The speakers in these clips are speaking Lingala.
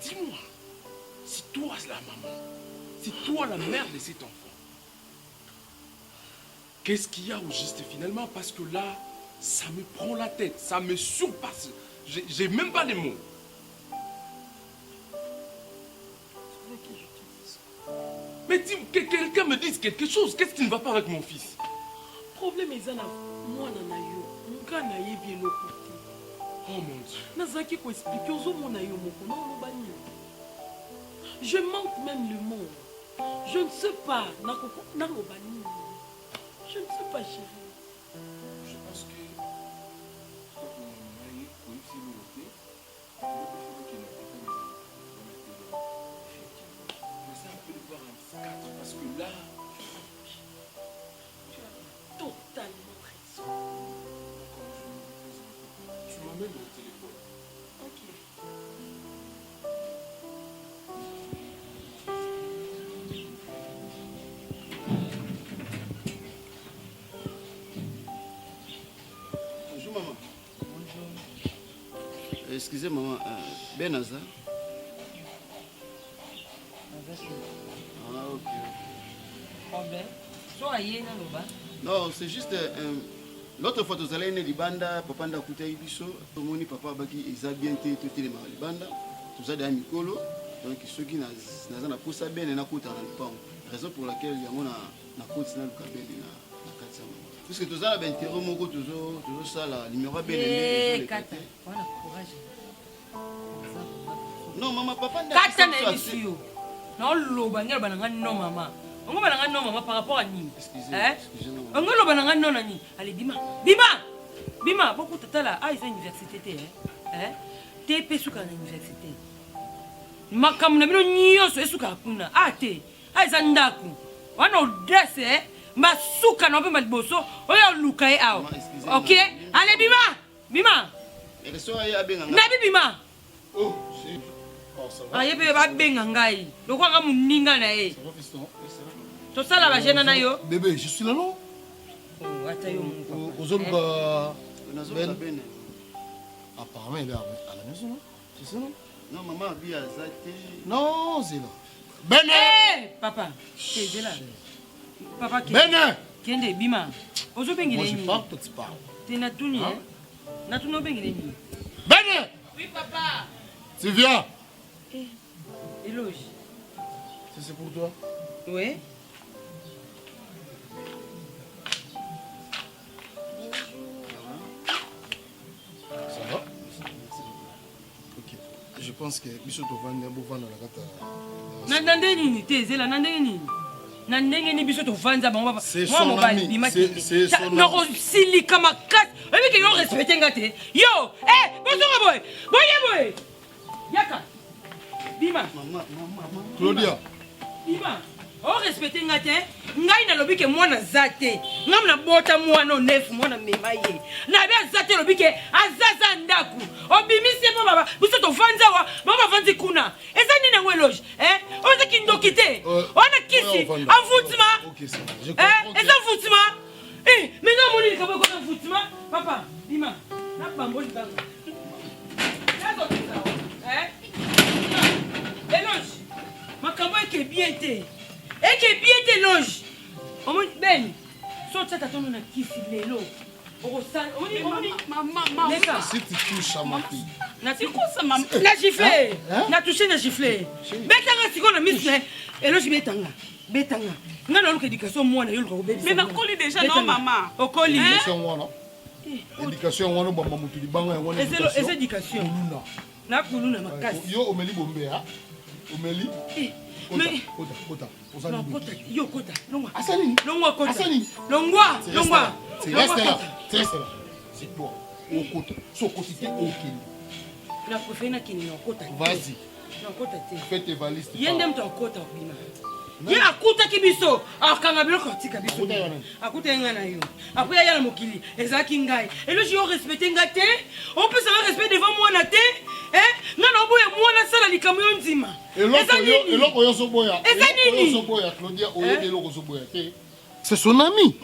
dis-moi, c'est toi la maman, c'est toi la mère de cet enfant. Qu'est-ce qu'il y a au juste finalement? Parce que là, ça me prend la tête, ça me surpasse. J'ai même pas les mots. Mais que quelqu'un me dise quelque chose. Qu'est-ce qui ne va pas avec mon fils? Problème est là, moi nanayo, nga na yebi eloko te. Oh mon Dieu. Nazaki ko expliquer aux hommes na yo moko non mobani. Je manque même le mot. Je ne sais pas na mobani. Je ne sais pas chérie. Je pense que parce que là, tu as totalement raison. Tu m'emmènes au téléphone. Ok. Bonjour maman. Bonjour. Excusez maman, Benaza. Ah ok. Problème? Soyez là là-bas. Non, c'est juste l'autre fois vous allez libanda, papa nda kuta ibiso, tomoni papa baki eza bien te tout le mal libanda. Tout ça dans mikolo, donc ceux qui naza na posa ben na kuta na lipango. Raison pour laquelle yango na kuta na lukabeli na katsa. Puisque tout ça ben terreau moko toujours ça la numéro ben eh kata. Voilà courage. Non maman papa nda kata na ibisiyo. Non loba ngela bananga non maman. On va bananga non maman par rapport à ni. Excusez-moi. On va loba bananga non na ni. Allez Bima. Bima, beaucoup tata là, ah ils ont université hein. Te pesuka na université. Makamu na bino nyoso esuka kuna. Ah te. Ah ils andaku. Wana audace masuka na mpe maliboso oyo luka e awo. OK? Allez Bima. Et le soir ya benga. Na Bima. Oh, c'est... Ah, il y a des bengangai. Le quoi comme ninga na e. To sala ba jena na yo. Bébé, je suis là non? Oh, atayo mon. Aux hommes Ben. Apparemment elle est à la maison non? C'est ça non? Non maman bi azate. Non, c'est là. Ben. Eh, papa. C'est là. Papa qui. Ben. Kende Bima. Ozo bengile Moi je ni. parle, toi tu parles. Te na tuni hein? Na tuno bengile ni. Ben. Oui papa. Tu viens? Éloge. C'est pour toi? Oui. Ça va? Ok. Je pense que biso to vendre un beau vendre la gata. Nandenge nini te zela nandenge nini? Nandenge ni biso to vanza bango papa. C'est son ami. C'est son ami. Non silika makasi. Oyebi ke yo respecte nga te. Yo, bonsoir boy. Boy. Yaka. Bima. Maman. Claudia. Bima. O respecte nga te. Ngai na lobi ke mwana zate. Ngam na bota mwana nef mwana mema ye. Na be zate lobi ke azaza ndaku. Obimi se po baba. Biso to vanza wa. Baba vanzi kuna. Eza nini na weloge? O za kindoki te. Ona kisi. Envoûtement. Ok, ça va. Je comprends. Eza envoûtement. Mais non moni ka ko envoûtement. Papa, Bima. Na bambo libanga. Yazo tisa. Eloge. Makambo eke bien te. Eke bien te loge. Omoni ben. So tata tono na kisi lelo. Orosan. Omoni maman. Neka. Si tu touches à ma fille. Na tikosa maman. Na giflé. Na touché na giflé. Betanga siko na misne. Eloge betanga. Nga na luka éducation mwana yo luka obedi. Mais na koli déjà non maman. Okoli. Éducation wana. Éducation wana ba mamutu libanga ya wana. Eza éducation. Kuluna. Na kuluna makasi. Yo omeli bombe ha. Omeli. Mais Kota. non, kota. Yo kota. Longwa. Asani. Longwa kota. Asani. Longwa. Tu restes là. C'est toi. Au kota. So quotidien au kili. Na préféré na kini na kota. Vas-y. Na kota te. Fais tes valises. Yende mtu akota Bima. Ye akuta kibiso. Akanga biloko tika biso. Akuta nga na yo. Après ya na mokili. Ezaki ngai. Et le jour respecter nga te. On peut se respecter devant moi na te. Nga na boye moi na sala likambo yo nzima. Eloko yo so boya. Eza nini? So boya Claudia oyebi eloko so boya te. C'est son ami.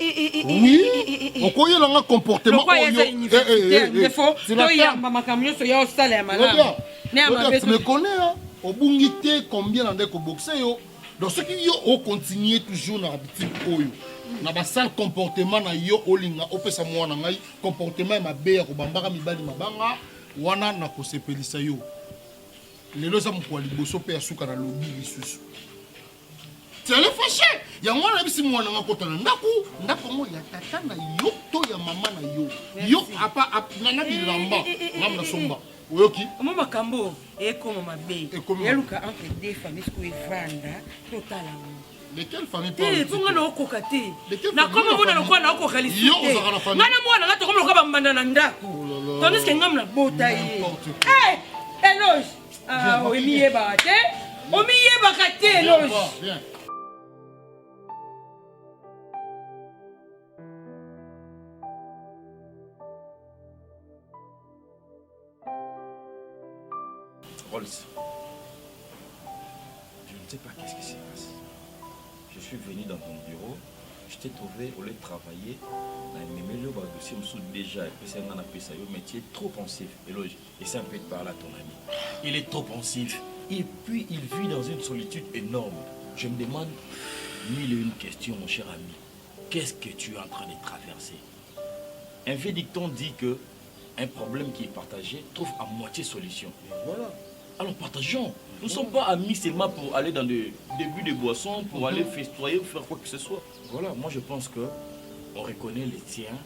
Oui. Okoye langa comportement oyo. Tu me connais hein? obungi te combien nande ko boxer yo. Donc ce qui yo o continuer toujours na habitude oyo. Na ba sale comportement na yo olinga opesa mwana ngai comportement mabe ya ko bambaka mibali mabanga wana na ko sepelisa yo. Lelo za mko liboso pe asuka na lobi lisusu. Tele fâché. Ya mwana bisi mwana ngakota na ndako mo ya tata na yo to ya mama na yo. Yo apa nana bilamba ngam na somba. Oyoki? Moi makambo ekoma mabe. Ekoma. Yaluka entre deux familles ko evanda totala. De quelle famille Te tunga na okoka te. De quelle Na famille? koma mona lokwa na okoka lisu. Yo ozaka na famille. Ngana mwana ngata koma lokwa bambanda na ndako. là. Tandis que ngam na bota ye. N'importe quoi. Eloge. Ah, omiye ba te. Omiye ba ka te Eloge. Viens. Rolls, je ne sais pas qu'est-ce qui se passe. Je suis venu dans ton bureau, je t'ai trouvé au lieu de travailler. Mais le dossier me saoule déjà, mais tu es trop pensif. Éloge, essaie un peu de parler à ton ami. Il est trop pensif. Et puis il vit dans une solitude énorme. Je me demande mille et une questions, mon cher ami. Qu'est-ce que tu es en train de traverser? Un vieux dicton dit que un problème qui est partagé trouve à moitié solution. Et voilà. Alors partageons. Nous ne sommes pas amis seulement pour aller dans des débuts de boissons, pour aller festoyer ou faire quoi que ce soit. Voilà, moi je pense que on reconnaît les tiens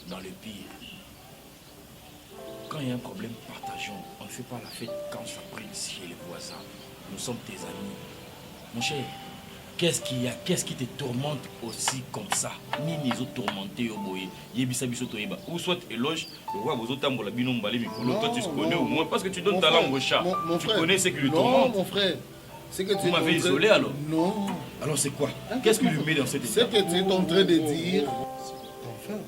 dans le pire. Quand il y a un problème, partageons. On ne fait pas la fête quand ça brille chez les voisins. Nous sommes tes amis. Mon cher, qu'est-ce qu'il y a? Qu'est-ce qui te tourmente aussi comme ça? Ni les autres tourmentés au boye. Yebisa biso toyeba. Ou soit éloge, le roi vous autres la binom balé mikolo. Toi tu se connais au moins parce que tu donnes ta langue au chat. Tu connais ce qui le tourmente. Non, mon frère. C'est que vous m'avez isolé alors? Non. Alors c'est quoi? Qu'est-ce qui lui met dans cette état? Ce que tu es en train de dire. Enfin.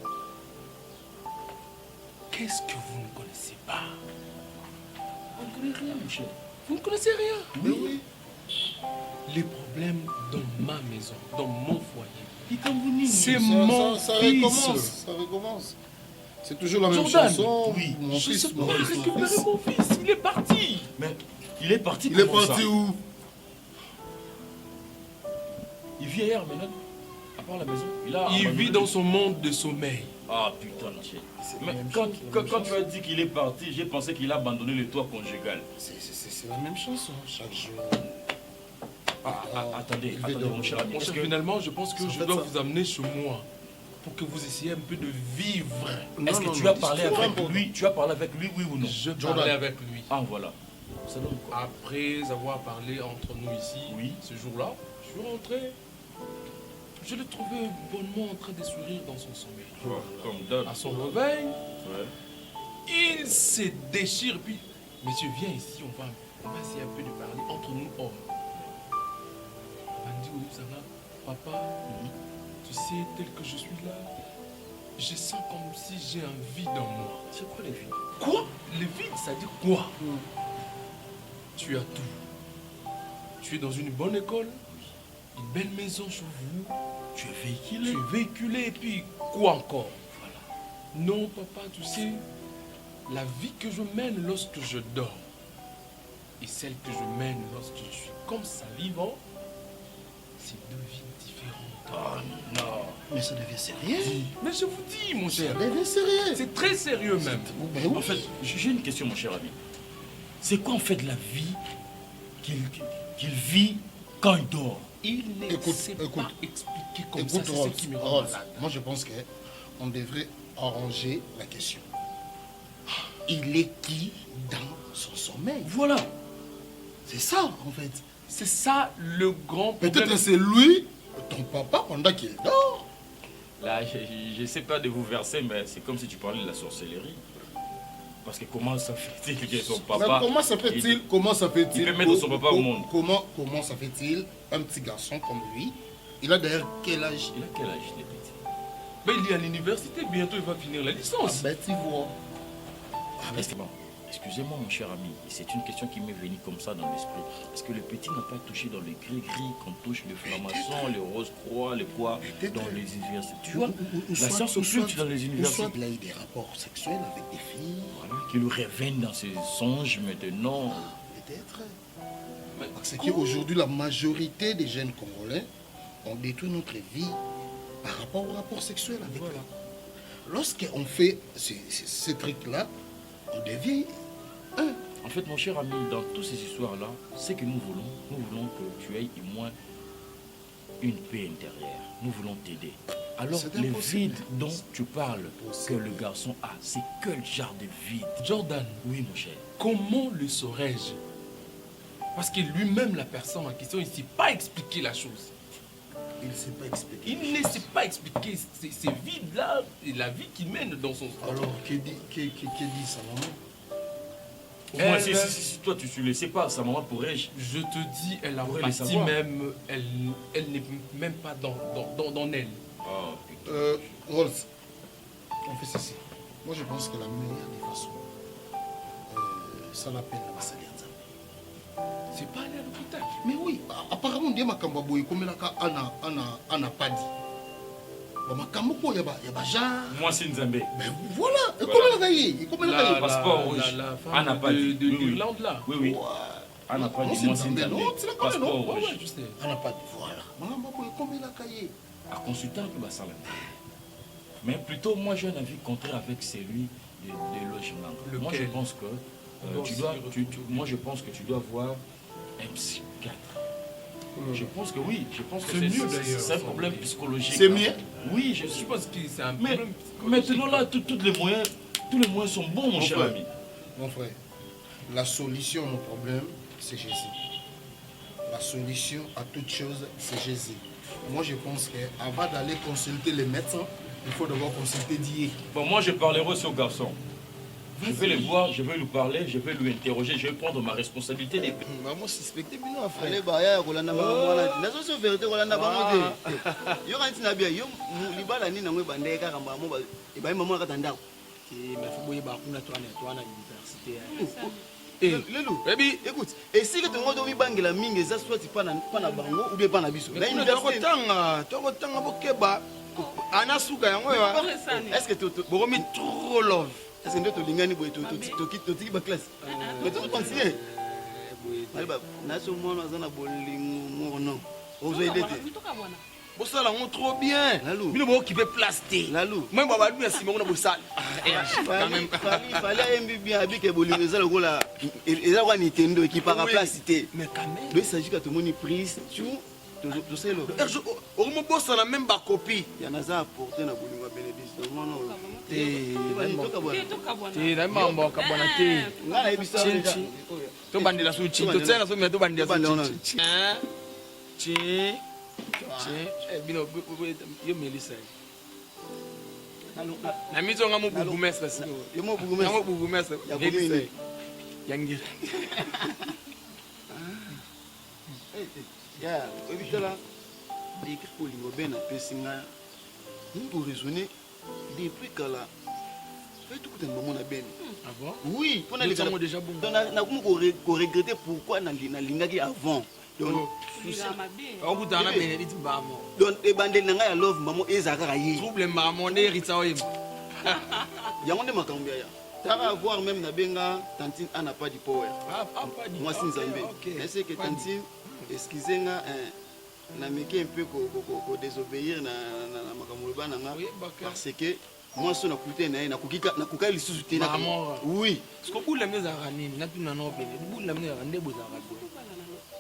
Qu'est-ce que vous ne connaissez pas? On ne connaît rien, mon cher. Vous ne connaissez rien? Mais oui. Les problèmes dans ma maison, dans mon foyer. C'est C'est mon ça fils. recommence. Ça recommence. C'est toujours la même Jordan, chanson. oui. Mon Je fils, sais mon pas fils, mon récupérer fils. mon fils. Il est parti. Mais il est parti. Il est comment parti ça? où? Il vit ailleurs maintenant. À part la maison. Il vit dans son monde de sommeil. Ah putain, Michel. Mais quand tu as dit qu'il est parti, j'ai pensé qu'il a abandonné le toit conjugal. C'est la même chanson chaque jour. Attendez, mon cher ami. Mon cher, finalement, je pense que je dois vous amener chez moi pour que vous essayiez un peu de vivre. Est-ce que tu as parlé avec lui? Tu as parlé avec lui, oui ou non? Je parlais avec lui. Ah voilà. Ça donne quoi? Après avoir parlé entre nous ici, Oui. ce jour-là, je suis rentré. Je l'ai trouvé bonnement en train de sourire dans son sommeil. Comme d'hab. À son réveil, Ouais. il se déchire. Puis, monsieur, viens ici, on va essayer un peu de parler entre nous hommes. Il m'a dit, oui, ça va, papa, tu sais, tel que je suis là, je sens comme si j'ai un vide en moi. C'est quoi les vies? Quoi? Le vide, ça dit quoi? Tu as tout. Tu es dans une bonne école, une belle maison chez vous. Tu es véhiculé. Tu es véhiculé et puis quoi encore? Voilà. Non, papa, tu sais, la vie que je mène lorsque je dors et celle que je mène lorsque je suis comme ça vivant, c'est deux vies différentes. Oh non. Mais ça devient sérieux. Mais je vous dis, mon cher, Ça devient sérieux. c'est très sérieux même. En fait, j'ai une question, mon cher ami. C'est quoi en fait la vie qu'il vit quand il dort? Il ne Écoute, sait écoute. pas expliquer comme ça, Écoute, c'est ce qui me rend Rolls, malade. moi je pense qu'on devrait arranger la question. Il est qui dans son sommeil? Voilà. C'est ça en fait. C'est ça le grand problème. Peut-être que c'est lui, ton papa, pendant qu'il dort. Là, je ne sais pas de vous verser, mais c'est comme si tu parlais de la sorcellerie. Parce que comment ça fait-il que son Mais papa... comment ça fait-il? Comment ça fait-il? il peut mettre son papa au monde. Comment ça fait-il? Un petit garçon comme lui, il a d'ailleurs quel âge? Il a quel âge, les petits? Mais il est à l'université, bientôt il va finir la licence. Ben tu vois. Bon, excusez-moi, mon cher ami, c'est une question qui m'est venue comme ça dans l'esprit. Est-ce que le petit n'a pas touché dans le gris-gris, qu'on touche le franc-maçon, le rose-croix, le quoi, dans les universités? Tu vois, la science occulte dans les universités. Il a eu des rapports sexuels avec des filles. Voilà, qui lui reviennent dans ses songes maintenant. Peut-être. C'est qu'aujourd'hui, la majorité des jeunes Congolais ont détruit notre vie par rapport au rapport sexuel avec eux. Lorsqu'on fait ces trucs-là, on devient un. En fait, mon cher ami, dans toutes ces histoires-là, ce que nous voulons que tu aies au moins une paix intérieure. Nous voulons t'aider. Alors, le vide dont tu parles que le garçon a, c'est quel genre de vide? Jordan, Oui, mon cher. comment le saurais-je? Parce que lui-même, la personne en question, il ne sait pas expliquer la chose. Il ne sait pas expliquer. Il ne sait pas expliquer ces vides-là et la vie qu'il mène dans son... Alors, qui dit sa maman? Au moins, si toi tu ne le sais pas, sa maman pourrait-je... Je te dis, elle a Pourrait le parti savoir. même, elle n'est même pas dans elle. Ah, Rolls, on fait ceci. Moi, je pense que la meilleure des façons, ça l'appelle la Massali Nzambe. C'est pas aller à l'hôpital. Mais oui, apparemment, on dit Makambo Boy, comme il a pas dit. Makambo Boy, il y a genre. moi, c'est Nzambe. Mais voilà, et comment il a Le passeport rouge. La Anna femme Padi. de Oui, oui. l'Irlande, là. Oui, oui. Anna pas dit, moi, c'est Nzambe. Non, c'est la connais, Passeport non? rouge. Ouais, je sais. On n'a pas dit. Voilà. Makambo Boy, comment il a caillé? À consulter un peu la salle. Mais plutôt, moi, j'ai un avis contraire avec celui de logement. Lequel? Moi, je pense que moi, je pense que tu dois voir un psychiatre. Je pense que oui, je pense que C'est mieux, d'ailleurs, c'est un ça. problème psychologique. C'est mieux? Oui, Je pense que c'est un Mais problème. maintenant là, tous les moyens sont bons, mon cher frère. ami. Mon frère, la solution à nos problèmes, c'est Jésus. La solution à toute chose, c'est Jésus. Moi, je pense qu'avant d'aller consulter les médecins, il faut d'abord consulter Dieu. Bon, moi, je parlerai aussi au garçon. Je vais le voir, je vais lui parler, je vais lui interroger, je vais prendre ma responsabilité. Des... Maman suspecté bino frère. Allez baya kolanda bango wana. Nazo so vérité kolanda bango te. Yo kanti na bien yo libala ni nango bande ka kamba mo ba e ba maman ka tanda. Et ma fille ba kuna toi à l'université. Lelo, baby, écoute, et si que tu m'as donné bangela mingi ça soit pas na bango ou bien pas na biso. Mais université tokotanga bokeba ana suka yango ya. Est-ce que tu bokomi trop love. est-ce que tu lingani boy tu ba classe. Mais tu continuer. Alba, na so mwana zana bolingo mo non. Ozo idete. Bosala ngo trop bien. Lalou. Bino bo occuper place té. Lalou. Moi ba nous sima ngona bosala. Quand même. Fallait aimer bien habiter bolingo ça le gola. Et là quoi Nintendo qui para place té. Mais quand même. Il s'agit que tout le monde prise tout sais le. Au mo bosala même ba copie. Il y en a ça apporter na bolingo bénédiction. Non non. Té na mambo ka bona té. Ngala ebisa déjà. To bandela so chi to tsena so me to bandela so chi. Chi. Bino yo melisa. Na mizo nga mo bubu mestre si. Yo mo bubu mestre. Nga mo bubu mestre. Ya komini. Yangira. Ya, ebitala. Dikri bolingo bena pesinga. Nous raisonner depuis kala. Fais tout que maman na ben. Ah bon? Oui, pour na les gens déjà bon. na ko regretter pourquoi na lingaki avant. Donc okutana benedict mbamo donc ebandeli na ngai ya love mamo ezaka ye trouble mbamo nde ritsa oyem yango nde makambo ya taka avoir même na benga tantine ana pas du power moi si nzambe est-ce que tantine excusez nga na meki un peu ko désobéir na makambo bana nga parce que moi so na kute na na kuka lisusu te na oui parce que bula mneza kanini na tuna no bene bula mneza nde bozaka bo.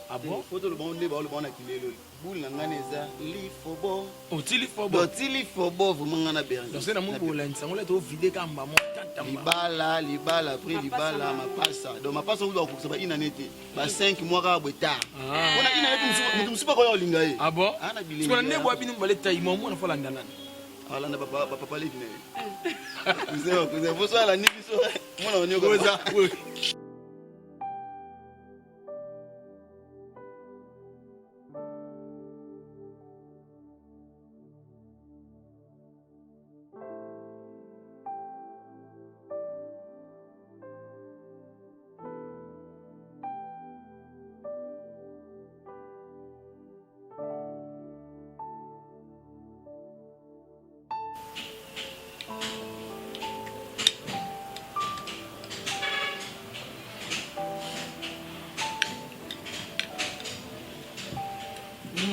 Ah bon? Photo le bon débat le bon akilelo. Boule na ngane za li fobo. O tili fobo. Do tili fobo vraiment ngana berger. Donc c'est na mo bola nsango le to vide kamba mo tata. Libala après libala ma passa. Donc ma passa on doit ko ba ina nete. Ba 5 mois ka bota. On a ina nete mutu musupa ko yo linga ye. Ah bon? Ana bilenge. Parce que na nebo binu mbale tayi mo mo na fola ndana. Ala na papa le vine. Vous faut ça la ni biso. Mo na onyo ko za.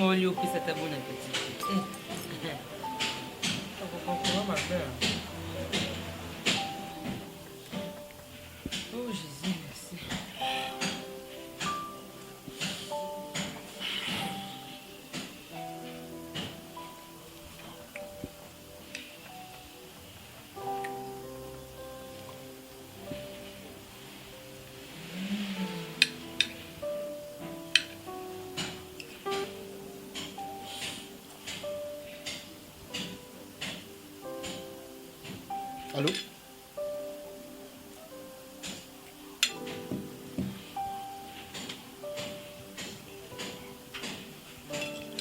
moi au que ça t'a bon appétit. Ma peur. Oh Jésus, merci. Allô?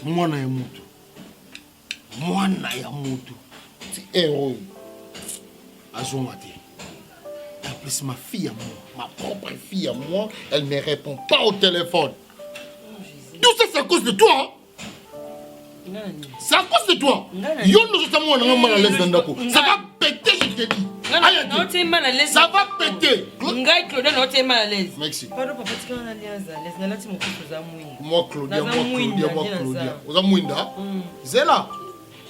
Mwana ya mutu. Mwana ya mutu. C'est héros. Azonga te. En plus, ma fille à moi, ma propre fille à moi, elle ne répond pas au téléphone. Tout ça, c'est à cause de toi. Hein? C'est à cause de toi. Yo, nous sommes mal à l'aise dans Dako. Ça va péter, je te dis. Non, tu es mal à l'aise. Ça va péter. Ngai Claudia, non, tu es mal à l'aise. Merci. Pardon, papa, tu es à l'aise. Là, tu m'as dit que moi, Claudia. Oza Mwinda. Zela.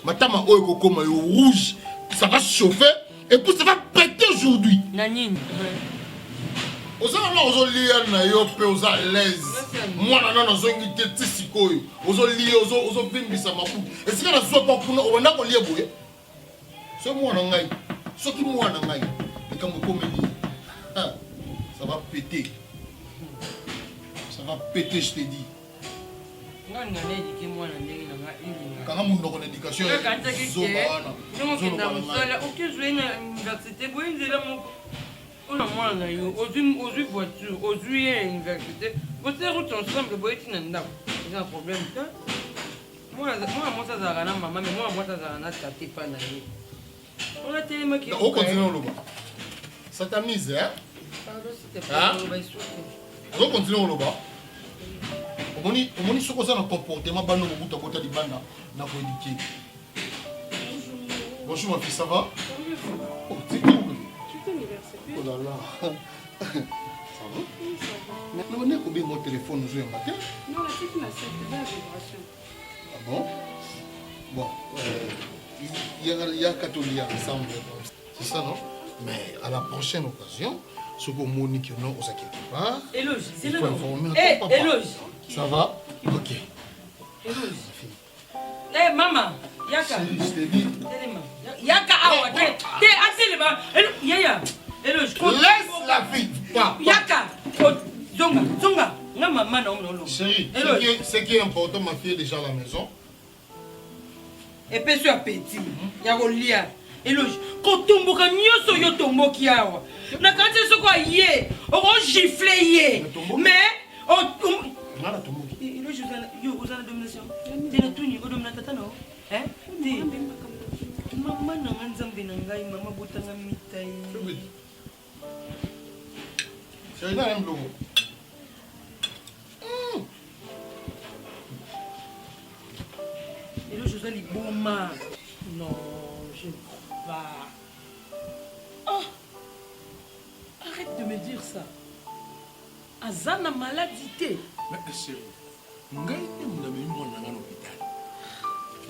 Matama Oyo Koma rouge. Ça va chauffer. Et puis ça va péter aujourd'hui. Nanine. Oza là, ozo lier na yo pe oza à l'aise. Moi na na zongi te tisikoyo. Ozo lier, ozo bimbisa mapu. Et si na zo pa kuna, on a ko lier boye. So moi na ngai. So ki moi na ngai. Et quand vous comédie. Ça va péter. Ça va péter, je te dis. Quand on a une éducation, on a moins aux voitures, aux universités. Vous êtes ensemble, vous êtes un problème. Moi, ça a maman, mais moi, ça a pas. On a tellement qui. On continue au Loba. Ça t'a mise, hein? On continue au Loba. On dit ce un comportement, bano mobuta kota di banda na ko éduquer. Bonjour ma fille, ça va? Oh, c'est cool. Oh là là. Ça va? Oui, ça va. Mais on est combien mon téléphone aujourd'hui un matin? Non, la petite m'a servi la vibration. Ah bon? Bon, il y a catholique ensemble. C'est ça, non? Mais à la prochaine occasion, ce que Monique non aux quelque part. Éloge, c'est le nom. Éloge. Ça va? Ok. Éloge. Eh maman, Yaka. Je t'ai dit. Yaka awa. T'es assez le Yaya. Éloge. Laisse la fille. Yaka. Zonga. Non maman non. Chérie, ce qui est important, ma fille est déjà à la maison. Et puis sur appétit. Yagolia. Éloge. Quand tomboka nyoso yo tomboki awa. Na quand c'est quoi yé. On gifler yé. Mais Nana tomboki. Éloge yo aux la domination. T'es la tuni au dominata non? Hein? Maman n'a pas nzambe na ngai maman botanga mitai. Chérie, n'a même logo. Éloge aux ali boma. Non, je ne crois pas. Oh! Arrête de me dire ça. Azana maladie. Mais chérie,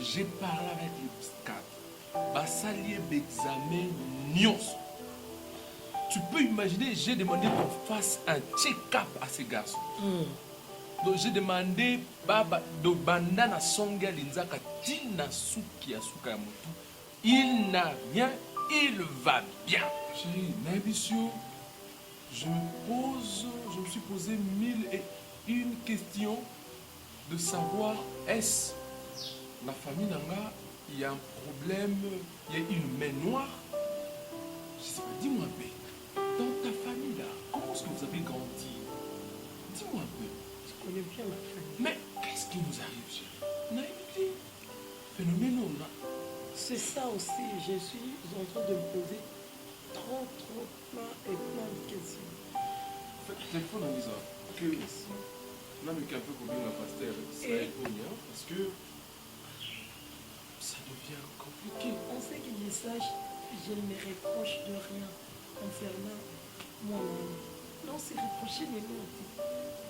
j'ai parlé avec le psychiatre. Basalier d'examen Nyos. Tu peux imaginer, j'ai demandé qu'on fasse un check-up à ces garçons. Donc j'ai demandé Baba de Bandana Songa Linzaka Tina Suki Asuka Motu. Il n'a rien, il va bien. Chérie, Nabissio, je me suis posé 1001 questions de savoir est-ce la famille Nanga, il y a un problème, il y a une main noire. Je sais pas, dis-moi un peu, dans ta famille là, comment est-ce que vous avez grandi? Dis-moi un peu. Je connais bien ma famille. Mais qu'est-ce qui nous arrive, chérie? Naïveté, phénomène là. C'est ça aussi, je suis en train de me poser trop plein de questions. Téléphone en disant que là, mais qu'un peu combien la pasteur, ça répond bien parce que ça devient compliqué. On sait qu'il y sache, je ne me reproche de rien concernant moi-même. Non, c'est reprocher les autres.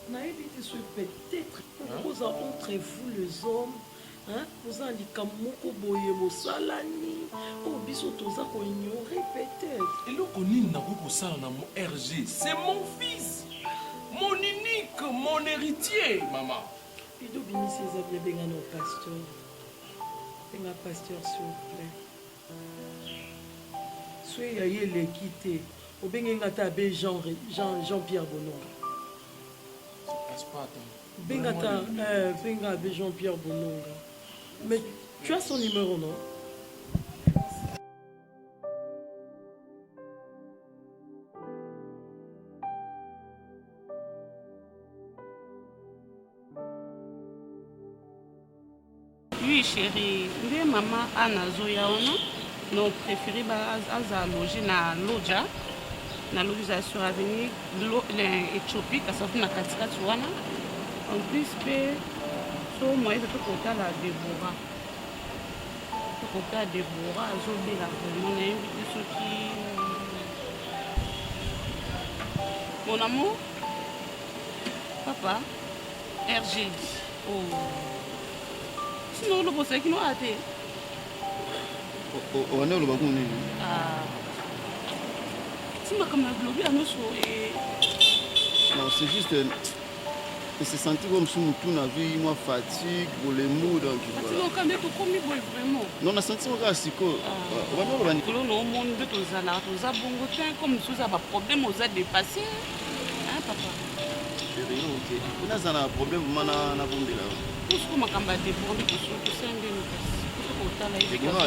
Naïveté, c'est peut-être pour Vous entre vous les hommes, hein? Vous en dites comme moko boye mosalani, au biso toza ko ignorer peut-être. Et là, on n'a pas ça dans mon RG. C'est mon fils, mon unique, mon héritier, maman. Et d'où bimi ces avis benga no pasteur. Benga pasteur s'il vous plaît. Soyez aïe les quitter. Au benga ngata be Jean-Pierre Bononga. Ça passe pas, attends. Benga be Jean-Pierre Bononga. Mais tu as son numéro, non? Oui, chérie. Nde maman Anna Zoya ono. Non, préféré à loger na Lodja. Na localisation avenue l'Éthiopie, qui s'offre na katikati wana. En plus, so moi je peux compter la Déborah. Je peux compter la Déborah, Zobé la vraiment na invité ceux qui. Mon amour, papa, RG. Oh. Sinon le boss qui nous a été. On est au Bakou. Si ma comme la globe à nous et. Non, c'est juste. Il s'est senti comme si nous tout avait moi fatigue pour les mots donc voilà. Quand même comme vraiment. Non, on a senti encore siko. On va voir le no monde de tous là, tous à bon côté comme si ça va problème aux a dépassé. Hein papa. Chérie, OK. On a un problème mana na bombe là. Tout ce qu'on m'a camba de bon de tout ça c'est un bien.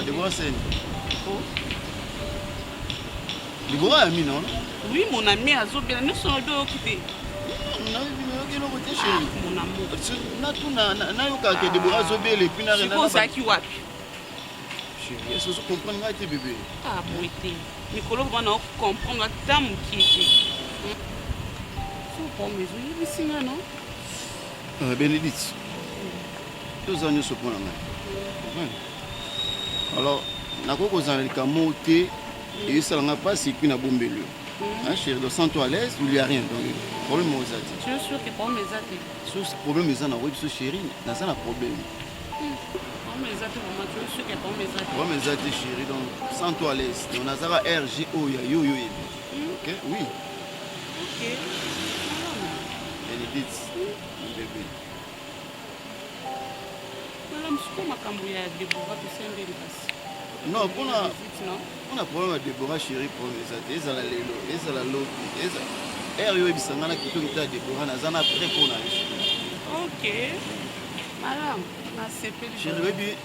Déborah c'est. Oh. Déborah ami non? Oui, mon ami Azobela nous sommes deux occupés. Mon amour. Na yoka ke Ah. Déborah Azobela et puis na rien. C'est ça qui wapi. Chérie, est-ce que vous comprenez là tes bébés? Ah, bon été. Nicolas va nous comprendre tant qui est. Faut pas me jouer ici non? Bénédicte. Tous les se prennent alors, na koko zanalika monter et ça n'a pas si puis na bombelio. Hein chérie, donc sans toi à l'aise, il y a rien donc problème aux atis. Je suis sûr que pas mes atis. Ce problème est na web chérie, na ça na problème. Pas mes atis maman, je suis sûr que pas mes atis. Pas mes atis chérie donc sans toi à l'aise. On a ça RGO ya yo. OK? Oui. OK. Bénédicte. Bébé. Madame, c'est quoi ma camouille de Déborah qui s'est bien passé? Non, on a problème avec Déborah chérie pour les athées, ils ont la lélo, ils ont la lobe, ils ont RIO et Bissangana qui tourne à Déborah, ils ont après qu'on a. OK. Madame, c'est pas du chérie, bébé.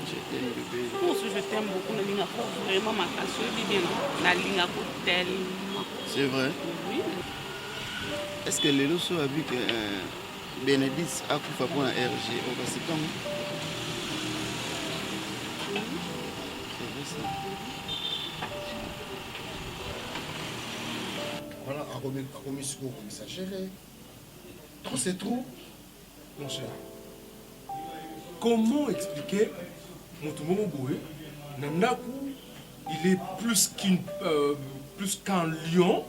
Je t'aime, bébé. Moi aussi, je t'aime beaucoup. Vraiment, ma passion est bien. La ligne a tellement. C'est vrai? Oui. Est-ce que les lots ont vu que Bénédicte a coupé pour un RG? On va se calmer. Voilà, à commis secours, ça géré. C'est trop. Mon cher, comment expliquer Motomomo Boué, Nanaku, il est plus qu'un lion.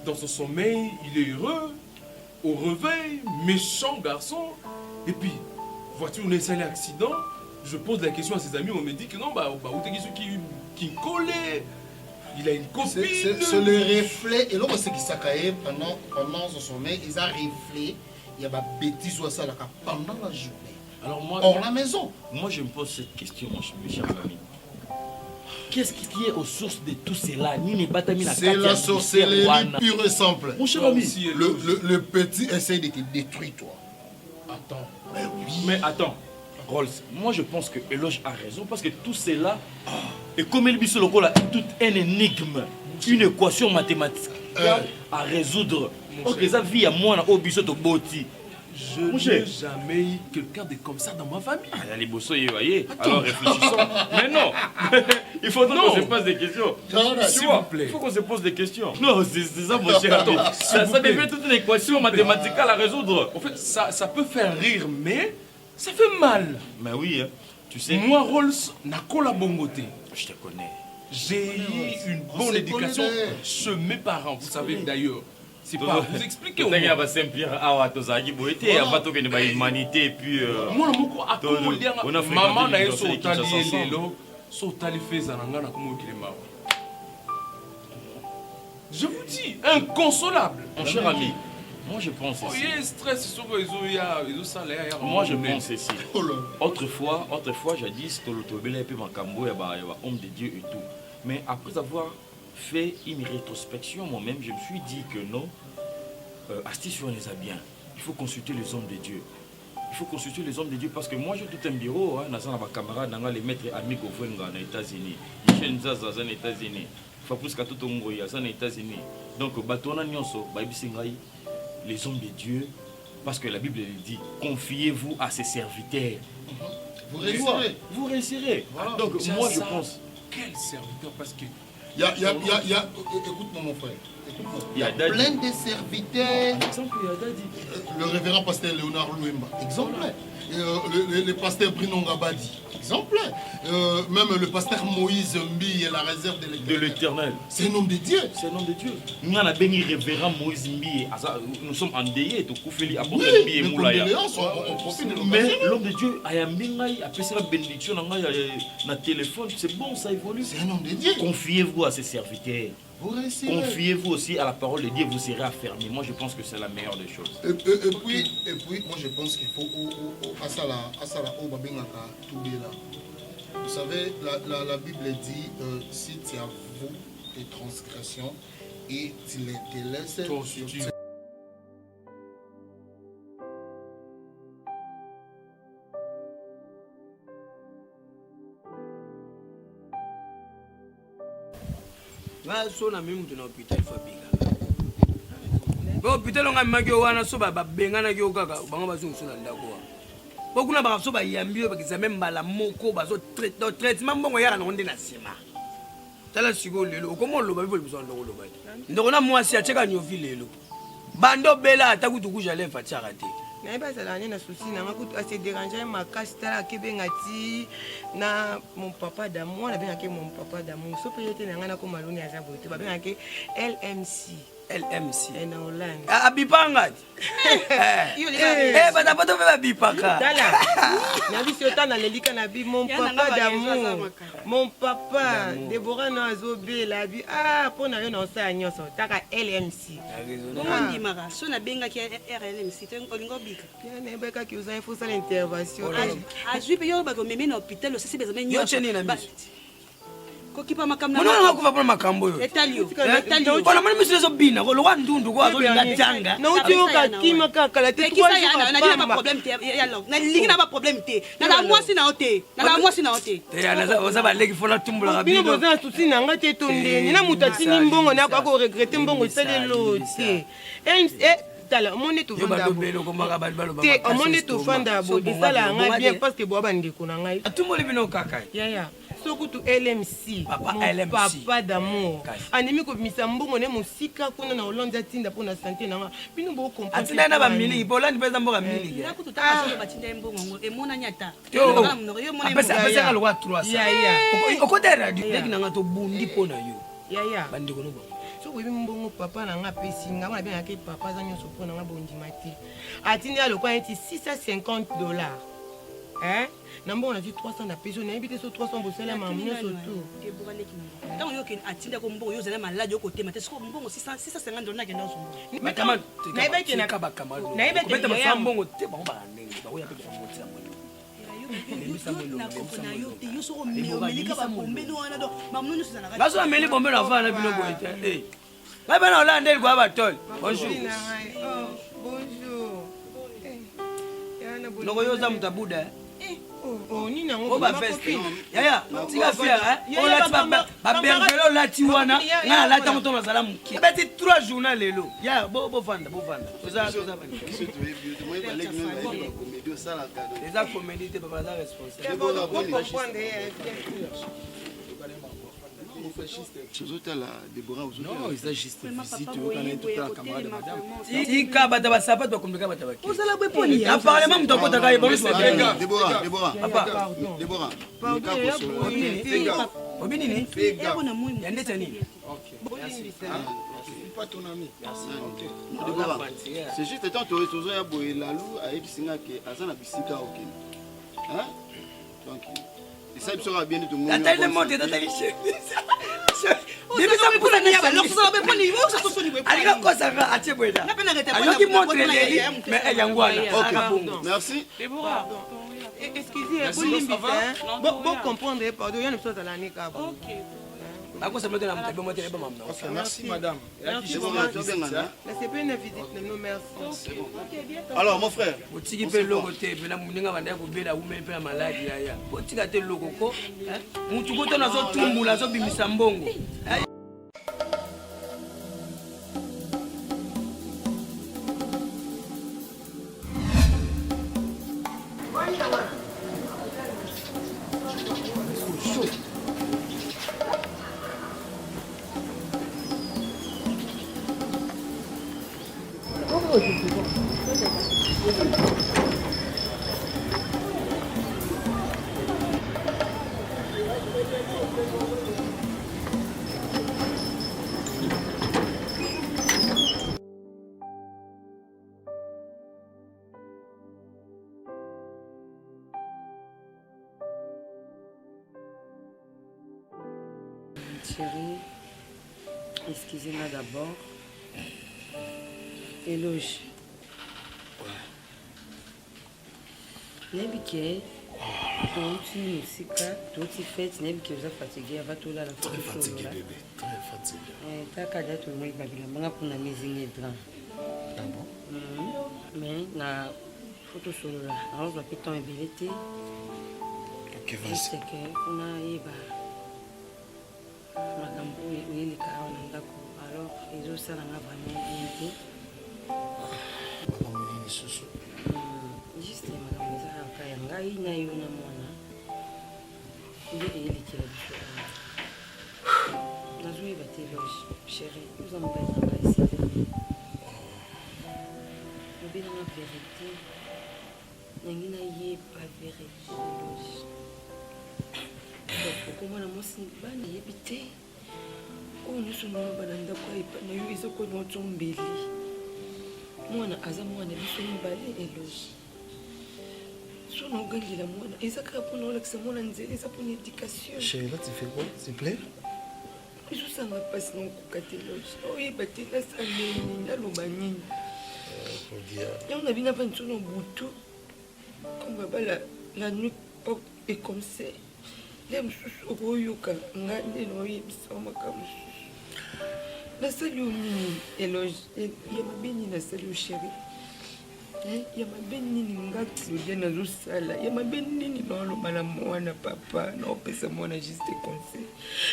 Dans son sommeil, il est heureux. Au réveil, méchant garçon. Et puis, voiture, on a un accident. Je pose la question à ses amis, on me dit que non, où est-ce qui collait? Il a une copine. C'est le reflet. Et là, c'est qui s'est caillé pendant son sommeil. Ils ont reflet. Il y a des bêtises pendant la journée. Alors moi, hors la maison. Moi, je me pose cette question, mes chers amis. Qu'est-ce qui est aux sources de tout cela? C'est la sorcellerie pure et simple. Mon cher ami, le petit essaye de te détruire, toi. Attends. Mais attends, Rolls, moi je pense que Eloge a raison parce que tout cela est comme le biso lokola, toute une énigme, une équation mathématique à résoudre. Ok, ça vie à moi au biso to boti. Je n'ai jamais eu quelqu'un de comme ça dans ma famille. Ah, les bossos, voyez. Alors réfléchissons. Mais non, il faut qu'on se pose des questions. S'il vous plaît. Il faut qu'on se pose des questions. Non, c'est ça, mon cher. Ça devient toute une équation mathématique à résoudre. En fait, ça peut faire rire, mais ça fait mal. Mais oui, hein. Tu sais. Moi, Rolls, n'a qu'à la bongoté. Je te connais. J'ai eu une bonne éducation chez mes parents, vous savez d'ailleurs. C'est pas vous expliquer au Il y a moins. Saint-Pierre, ah, Tozaki, Boété, il y a pas tout l'humanité, et puis. Moi, maman na yeso qui otali lelo, so otali feza na nga na komo kilema. Je vous dis, inconsolable. Mon cher ami, moi je pense Oh, ici. il y a stress sur les salaires. Moi je pense ici. Autrefois, jadis, Tolotobela et puis Makambo, il y a homme de Dieu et tout. Mais après avoir fait une rétrospection, moi-même, je me suis dit que non, Astis, on les a bien. Il faut consulter les hommes de Dieu. Il faut consulter les hommes de Dieu parce que moi j'ai tout un bureau, hein, dans ma camarade, dans les maîtres amis Govenga aux États-Unis. Michel Nzaza aux États-Unis. Fabrice Katoto Ngoya aux États-Unis. Donc, Batona Nyonso, Baïbisingaï, les hommes de Dieu, parce que la Bible dit, confiez-vous à ses serviteurs. Vous réussirez. Vous réussirez. Voilà, donc tiens, moi ça, je pense. Quel serviteur, parce que. Écoute-moi mon frère. Il y a Dadi. Plein de serviteurs. Par exemple, il y a Dadi. Le révérend pasteur Léonard Louemba, exemplaire. Le pasteur Bruno Ngabadi, exemplaire. Même le pasteur Moïse Mbi et la réserve de l'Éternel. C'est un homme de Dieu. C'est un homme de Dieu. Nous avons béni révérend Moïse Mbi. Nous sommes endeuillés. Oui, mais condoléances, on profite de l'occasion. Mais l'homme de Dieu a appelé ça la bénédiction dans le téléphone. C'est bon, ça évolue. C'est un homme de Dieu. Confiez-vous à ses serviteurs. Vous réussirez. Confiez-vous aussi à la parole de Dieu, vous serez affermis. Moi, je pense que c'est la meilleure des choses. Et puis, moi, je pense qu'il faut vous savez, la Bible dit si tu avoues tes transgressions et tu les délaisses sur so na mimi mtu na hôpital fabika bo hôpital nga maki wana so ba bengana ki okaka bango bazungu na ndako wa bo kuna ba so ba yambi ba kizame mbala moko ba so traitement mbongo yaka na onde na sima tala siko lelo komo lo ba bibolo biso ndoko lo ba ndoko na mwasi acheka nyovi lelo bando bela atakutu kuja le fatsaka te na ba sala na souci na ngakutu ase déranger ma castara kebenga ti na mon papa d'amour na benga ke mon papa d'amour so pe yete na ngana ko maloni aza bote ba benga ke LMC en Hollande abipanga bata poto pe babipaka dala na biso tana lelika na bi mon papa d'amour mon papa Deborah na azobela bi pona yo na osa nyoso taka LMC comment ndimaka so na benga ki RLMC te olingo bika na beka ki uza faut ça l'intervention azwi pe yo ba ko meme na hôpital osisi bezame nyoso kokipa makambo na mwana kuva pona makambo yo etalio pona mwana miso bina ko lokwa ndundu ko azolinga tanga na uti okakima kaka la te trois jours na ba problème te ya lo na lingi na ba problème te na la mwasi na ote na la mwasi na ote te ya na oza ba leki fona tumbula ka bino boza souci na nga te tondeni na mutatini mbongo na ko regretter mbongo salelo te tala omoni tofanda te omoni tofanda bodisala nga bien parce que boa bandeko na ngai atumboli bino kaka yaya sokutu LMC papa d'amour anemi kobimisa mbongo ne mosika kuna na Hollande atinda mpona santé na nga bino bocomprendre atinda na bamiliki bolandi mpenza mboka miliki batinda mbongo emonani ata apesaka lokwa 300 okota radio leki na nga tobundi mpo na yo yaya bandeko no soki oyebi mbongo papa na nga apesi nga ngo nabengaki papa aza nyonso mpo na nga bondima te atindi alokwa neti $650 na mbongo nazwi 300 na peso nayebi te so 300 bosalama nyonso tu ntango yo atindako mbongo yo ozala maladi okotema te soko mbongo $650 nakenda osongonayebekebeta mbongo te bango bakandenge bakoya mpe bamotia baso ameli bombelo afana na bino boye te ngai bana olanda elikwa batole bonjour noko yo oza moto abuda obafeste yaya tika fiere olati babergele olati wana ngai nalati moto nazala mokie ebeti 3 jours na lelo ya bofanda eza comédie te papa aza responsable tozotala Deborah non eza juste visite oyokana totala camarade madame tika bata basapato bakomplika bata baki ozala bweponi na parlement moto akotaka Deborah obinini yandeta nini pas ton ami. Merci. Ok. On D'accord. a fancy, hein. C'est juste étant tozo ya boye lalu ayebisinga ke aza na bisika okende. Hein? Donc ça il sera bien de tout le monde. T'as le monde dans les chefs. Merci. Excusez, bon comprendre, pardon, il y a une chose à l'année. Ok, merci madame. C'est bon, tu es bien, hein? Mais c'est pas une visite, non, merci. Alors mon frère, otiki mpe eloko te mpena ndenge abandaki kobela ume mpe ya maladi yaya otika te eloko ko mutu kotona azotumbula azobimisa mbongo. Chérie, excusez-moi d'abord. Éloge. Nayebi ke touti mosika touti fete nayebi ke oza fatigué ava tolala fotosolola taka da tomoi babilambanga mpona mizinga edran mais na fotosolola naozwa mpe temps ebele te justeke mpona yeba makambo oyeleka awa na ndako alors ezosalanga vraiment bien te juste makambo eza kaka ya ngai na yo na mwana nde eyelekela biso nazoyeba te loge chéri oza mobali na ngai esili lobelanga vérité nangi nayeba vérité loge okomona mwasi bana yebi te oyo nyonso noloba na ndako ayepa na yo eza koni otombeli mwana aza mwana biso mibale eloge so na ogangela mwana eza kaka mpona olakisa mwana nzela eza mpona éducation. Chérie, là tu fais quoi s'il te plaît? ezosanga mpasi na okoka te loge oyeba te nasala nini naloba nini yango na bina pani so na butu komba bala la nuit porte et comme c'est le mosusu okoyoka nga nde na oyebisa makambo mosusu nasali yo nini eloge ya mabe nini nasali yo chéri ya mabe nini nga claudia nazosala ya mabe nini naoloba na mwana papa naopesa mwana juste conseil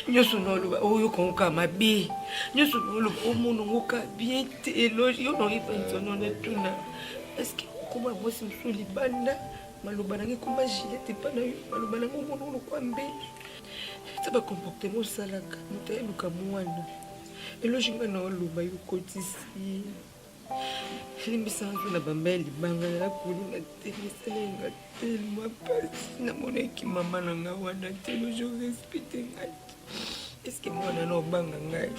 nyonso naoloba oyoka ngoka mabe nyonso naoloba omona ngoka bien te eloge yo naoyeba nzono natuna parceke okoma mwasi mosusu libanda maloba nange ekoma gilete epa na yo maloba nange omona olokwa mbeli eza bacomportement osalaka moto ayeluka mwana eloge nga naoloba yo kotisi limbisa nzo na bamba ya libanga nakolinga te misalenga telema pasi namonaki mama na nga wana te loge orespecte ngai eske mwana na obanga ngai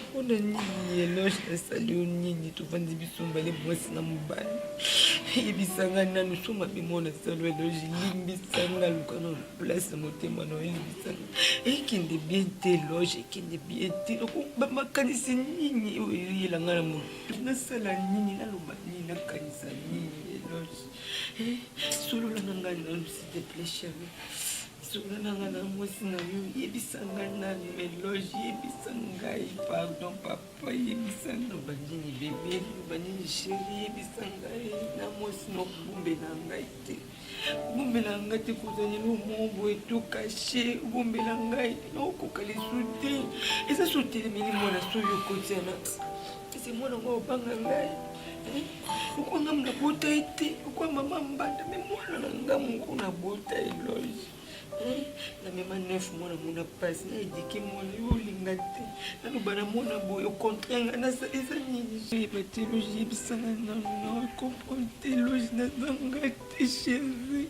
mpona nini eloge nasali yo nini tovandi biso mbale mwasi na mobali yebisanga nanu so mabe mona salo eloge limbisanga luka na place motema na oyebisanga ekende bien te eloge ekende bien te makanisi nini oyo eyelanga na motu nasala nini naloba nini nakanisa nini eloge solola na ngai nanu s'il te plaît chéri solola na ngai na mwasi na yo yebisanga nanu eloge yebisa ngai pardon papa yebisanga loba nini bebe loba nini chéri yebisa ngai na mwasi nokubumbela ngai te obumbela ngai te kozanela omombo etokashe obumbela ngai naokoka lisu te eza sotelemeli mwana soyo kotiana ese mwana ngo obanga ngai okwanga mna bota ete okwa mama mbanda me mwana na nga moko na bota eloge namema 9 mwana mona pasi naediki mwana yo olinga te naloba na mwana boye ocontre nga nasa eza nini oyeba te eloge yebisanga nanu naokomprendre te eloge nazanga te chéri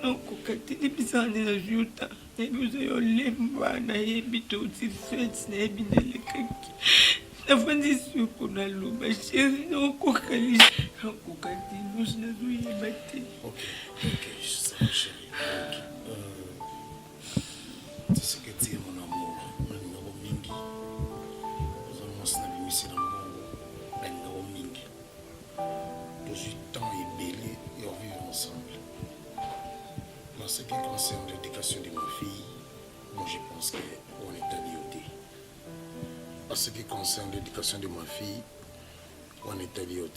naokoka te nebisanga nde nazwi yo ta nayebi oza yo lemba nayebi te oti fete nayebi ndelekaki nafandi suku naloba sheri naokokali nakokati lusi nazoyeba te. Ok, ça va chérie. C'est ce que tu es mon amour. Nangabo mingi. Nous allons se nabimisi na mbongo. Nangabo mingi. Depuis temps et belé et on vit ensemble. En ce qui concerne l'éducation de ma fille, moi je pense qu'on est alliés. En ce qui concerne l'éducation de ma fille, on est alliés.